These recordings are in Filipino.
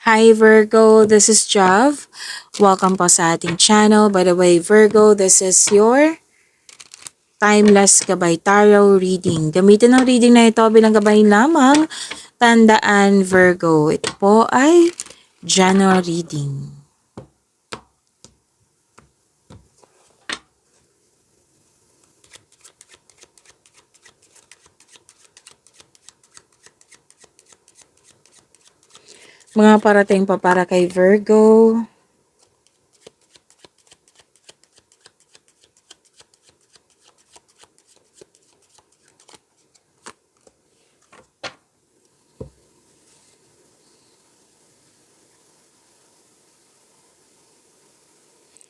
Hi Virgo, this is Jav. Welcome po sa ating channel. By the way, Virgo, this is your Timeless Gabay Tarot reading. Gamitin ang reading na ito bilang gabay lamang. Tandaan Virgo, ito po ay general reading. Mga parating pa para kay Virgo.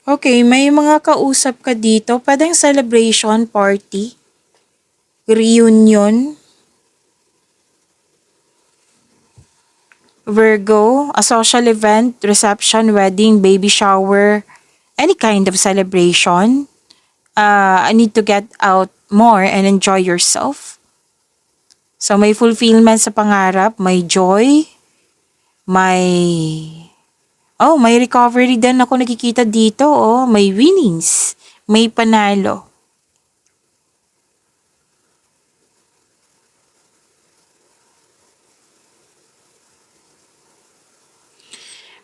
Okay, may mga kausap ka dito. Pwedeng celebration, party, reunion. Virgo, a social event, reception, wedding, baby shower, any kind of celebration. I need to get out more and enjoy yourself. So may fulfillment sa pangarap, may joy, may may recovery din ako nakikita dito, may winnings, may panalo.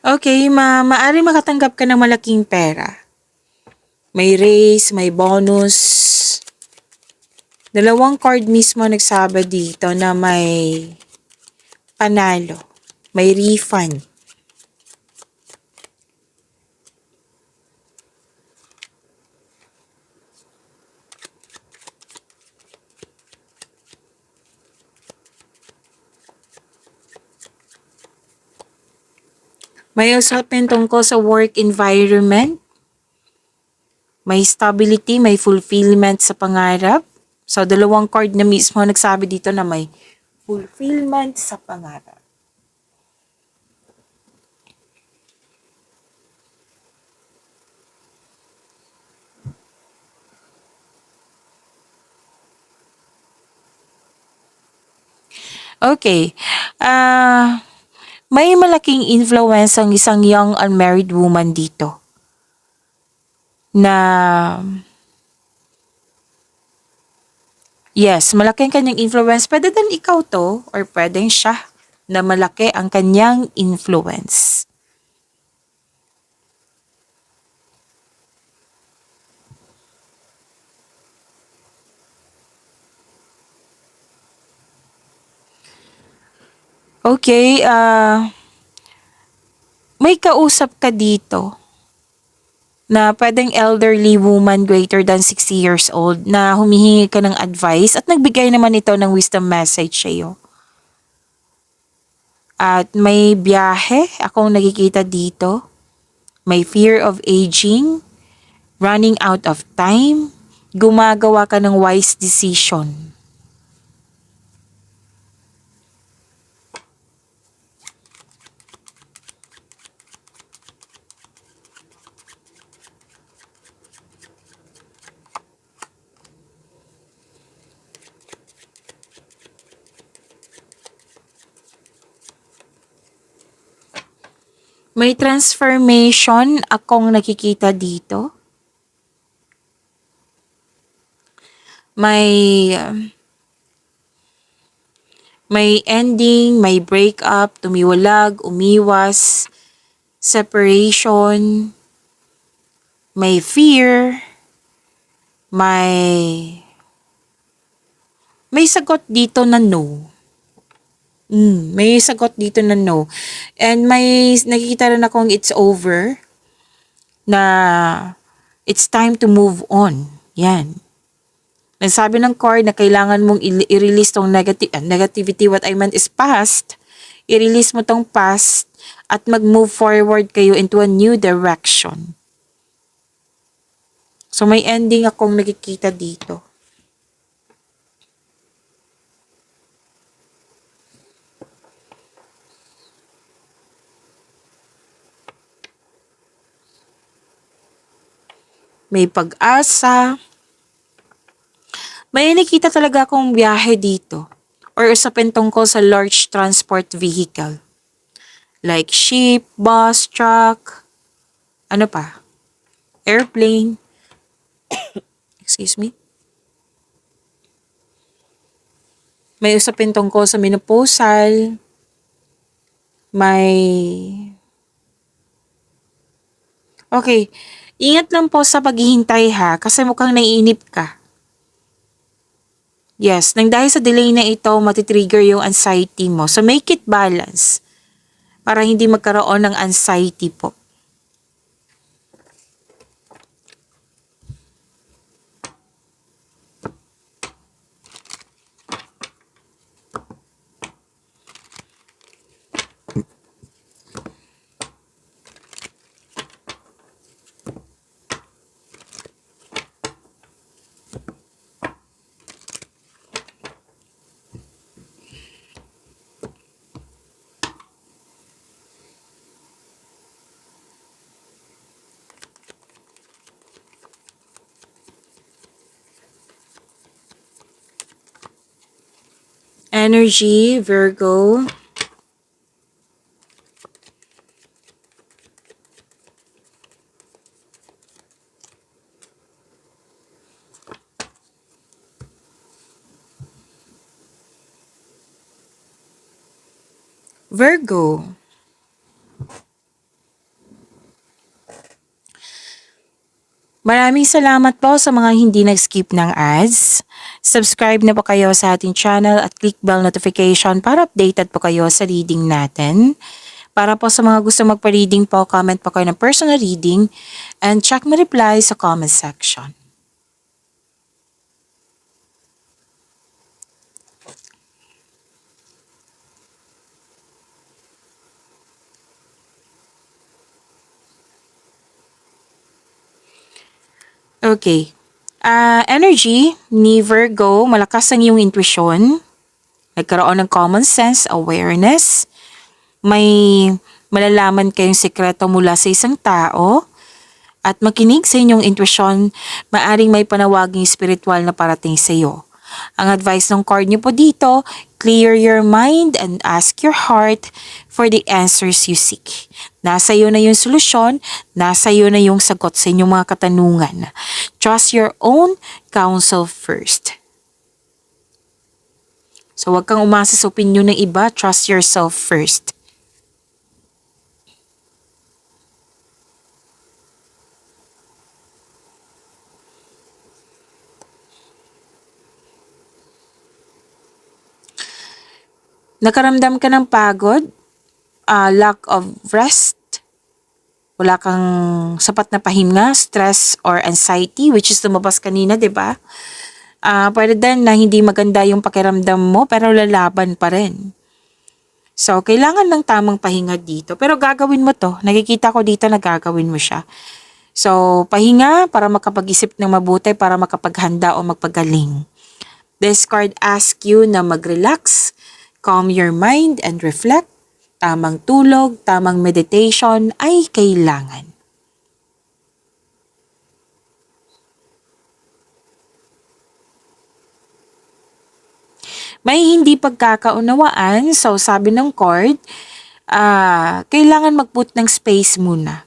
Okay, maaari makatanggap ka ng malaking pera. May raise, may bonus. Dalawang card mismo nagsabi dito na may panalo, may refund. May usapin tungkol sa work environment. May stability, may fulfillment sa pangarap. So, dalawang card na mismo nagsabi dito na may fulfillment sa pangarap. Okay. May malaking influence ang isang young unmarried woman dito na yes, malaki ang kanyang influence. Pwede din ikaw to or pwedeng siya na malaki ang kanyang influence. Okay, may kausap ka dito na pwedeng elderly woman greater than 60 years old na humihingi ka ng advice at nagbigay naman ito ng wisdom message sa iyo. At may biyahe akong nakikita dito. May fear of aging, running out of time, gumagawa ka ng wise decision. May transformation akong nakikita dito. May ending, may breakup, tumiwalag, umiwas, separation, may fear, may sagot dito na no. May sagot dito na no. And may nakikita rin akong it's over, na it's time to move on. Yan. Nagsabi ng card na kailangan mong i-release tong negativity. What I meant is past. I-release mo tong past at mag-move forward kayo into a new direction. So may ending akong nakikita dito. May pag-asa. May nakita talaga akong biyahe dito or usapin tungkol sa large transport vehicle. like ship, bus, truck, ano pa? Airplane. Excuse me. May usapin tungkol sa menopausal. May... Okay. Ingat lang po sa paghihintay ha, kasi mukhang naiinip ka. Yes, nang dahil sa delay na ito, matitrigger yung anxiety mo. So make it balance para hindi magkaroon ng anxiety po. Energy, Virgo. Virgo. Maraming salamat po sa mga hindi nag-skip ng ads. Subscribe na po kayo sa ating channel at click bell notification para updated po kayo sa reading natin. Para po sa mga gusto magpa-reading po, comment po kayo ng personal reading and check my reply sa comment section. Okay. Energy ni Virgo, malakas ang iyong intuition. Nagkaroon ng common sense, awareness. May malalaman kayong sekreto mula sa isang tao. At makinig sa inyong intuition, maaring may panawaging spiritual na parating sa iyo. Ang advice ng card niyo po dito, clear your mind and ask your heart for the answers you seek. Nasa iyo na yung solusyon, nasa iyo na yung sagot sa inyong mga katanungan. Trust your own counsel first. So huwag kang umasa sa opinion ng iba, trust yourself first. Nakaramdam ka ng pagod, lack of rest, wala kang sapat na pahinga, stress or anxiety, which is lumabas kanina, di ba? Pwede din na hindi maganda yung pakiramdam mo, pero lalaban pa rin. So, kailangan ng tamang pahinga dito. Pero gagawin mo to. Nakikita ko dito na gagawin mo siya. So, pahinga para makapag-isip ng mabuti, para makapaghanda o magpagaling. This card asks you na mag-relax, calm your mind and reflect. Tamang tulog, tamang meditation ay kailangan. May hindi pagkakaunawaan, so sabi ng card, kailangan mag-put ng space muna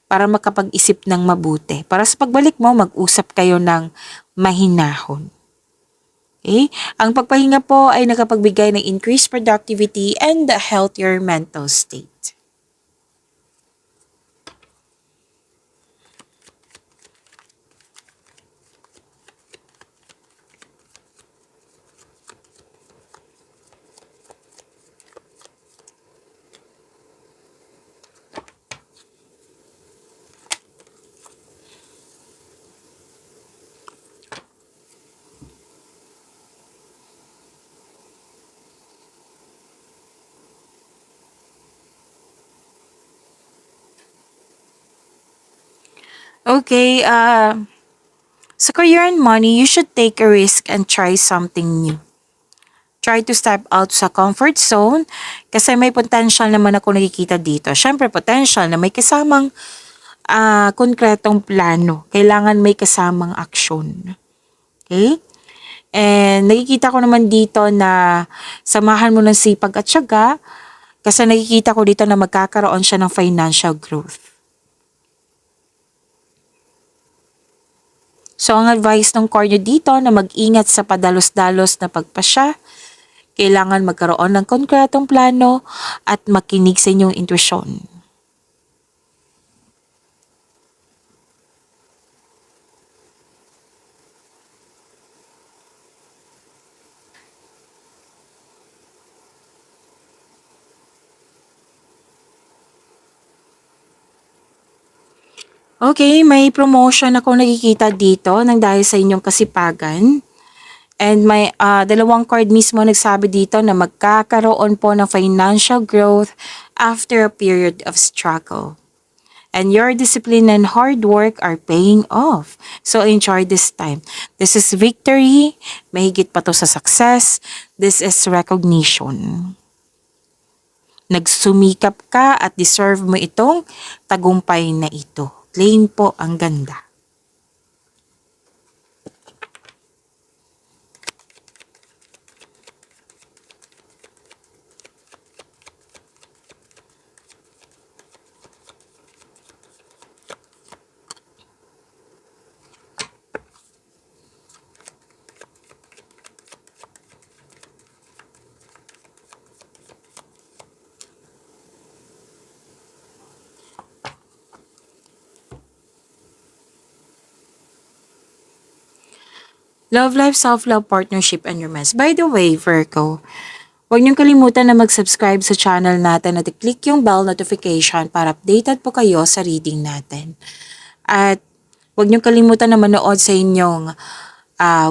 para makapag-isip ng mabuti. Para sa pagbalik mo, mag-usap kayo ng mahinahon. Okay? Ang pagpahinga po ay nakapagbigay ng increased productivity and a healthier mental state. Okay, sa career and money, you should take a risk and try something new. Try to step out sa comfort zone kasi may potential naman ako nakikita dito. Syempre, potential na may kasamang konkretong plano. Kailangan may kasamang aksyon. Okay? And nakikita ko naman dito na samahan mo ng sipag at syaga, Kasi nakikita ko dito na magkakaroon siya ng financial growth. So, ang advice ng card nyo dito na mag-ingat sa padalos-dalos na pagpasya, kailangan magkaroon ng konkretong plano at makinig sa inyong intuition. Okay, may promotion ako nakikita dito nang dahil sa inyong kasipagan. And may dalawang card mismo nagsabi dito na magkakaroon po ng financial growth after a period of struggle. And your discipline and hard work are paying off. So enjoy this time. This is victory. Mahigit pa to sa success. This is recognition. Nagsumikap ka at deserve mo itong tagumpay na ito. Claim po ang ganda. Love life, self-love, partnership, and romance. By the way, Virgo, huwag niyong kalimutan na mag-subscribe sa channel natin at i-click yung bell notification para updated po kayo sa reading natin. At huwag niyong kalimutan na manood sa inyong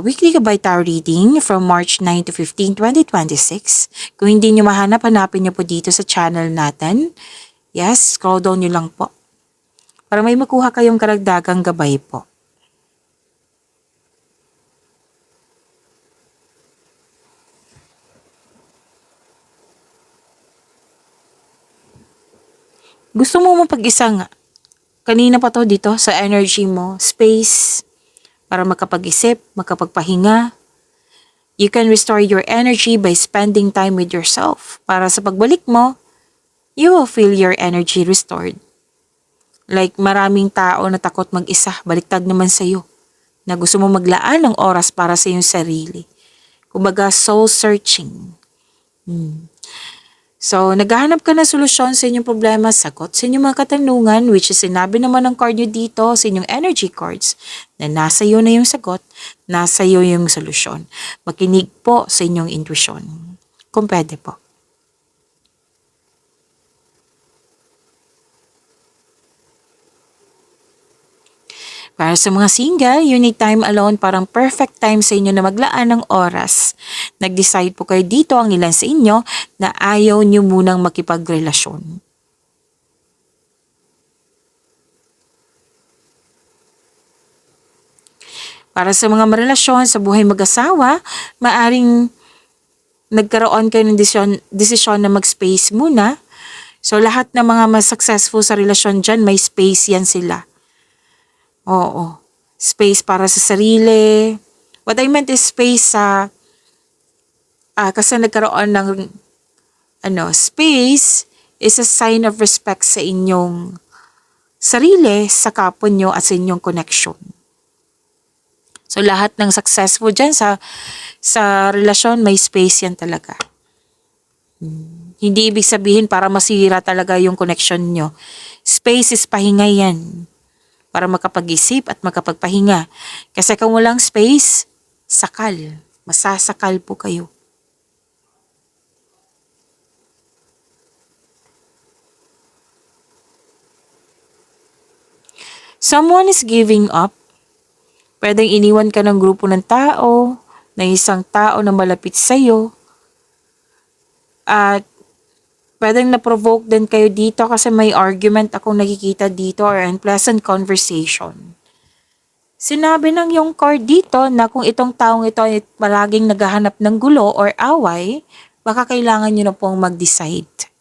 weekly Gabay Tarot reading from March 9 to 15, 2026. Kung hindi niyo mahanap, hanapin niyo po dito sa channel natin. Yes, scroll down niyo lang po. Para may makuha kayong karagdagang gabay po. Gusto mo mapag-isa nga? Kanina pa to dito sa energy mo, space, para makapag-isip, makapagpahinga. You can restore your energy by spending time with yourself. Para sa pagbalik mo, you will feel your energy restored. Like maraming tao na takot mag-isa, baliktad naman sa'yo, na gusto mo maglaan ng oras para sa iyong sarili. Kumbaga soul searching. So, naghahanap ka ng solusyon sa inyong problema, sagot sa inyong mga katanungan, which is sinabi naman ng card nyo dito sa inyong energy cards, na nasa iyo na yung sagot, nasa iyo yung solusyon. Makinig po sa inyong intuition. Kung pwede po. Para sa mga single, you need time alone, parang perfect time sa inyo na maglaan ng oras. Nag-decide po kayo dito ang ilan sa inyo na ayaw nyo munang makipagrelasyon. Para sa mga marelasyon sa buhay mag-asawa, maaring nagkaroon kayo ng desisyon na mag-space muna. So lahat ng mga mas successful sa relasyon dyan, may space yan sila. Oo. Space para sa sarili. What I meant is space sa kasi nagkaroon ng space is a sign of respect sa inyong sarili, sa kapwa nyo at sa inyong connection. So lahat ng successful dyan sa relasyon, may space yan talaga. Hindi ibig sabihin para masira talaga yung connection nyo. Space is pahinga yan. Para makapag-isip at makapagpahinga. Kasi kung walang space, sakal. Masasakal po kayo. Someone is giving up. Pwedeng iniwan ka ng grupo ng tao, ng isang tao na malapit sa'yo. At pwedeng na-provoke din kayo dito kasi may argument akong nakikita dito or unpleasant conversation. Sinabi ng yung card dito na kung itong taong ito ay palaging naghahanap ng gulo or away, baka kailangan nyo na pong mag-decide.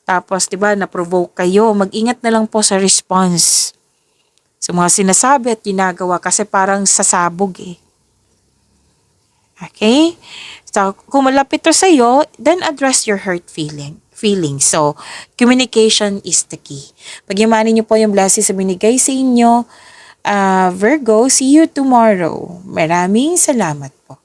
Tapos, diba, na-provoke kayo, mag-ingat na lang po sa response. Sa mga sinasabi at ginagawa kasi parang sasabog eh. Okay? So, kung malapit to sa'yo, then address your hurt feeling. So, communication is the key. Pagyamanin niyo po yung blessings na binigay sa inyo. Virgo, see you tomorrow. Maraming salamat po.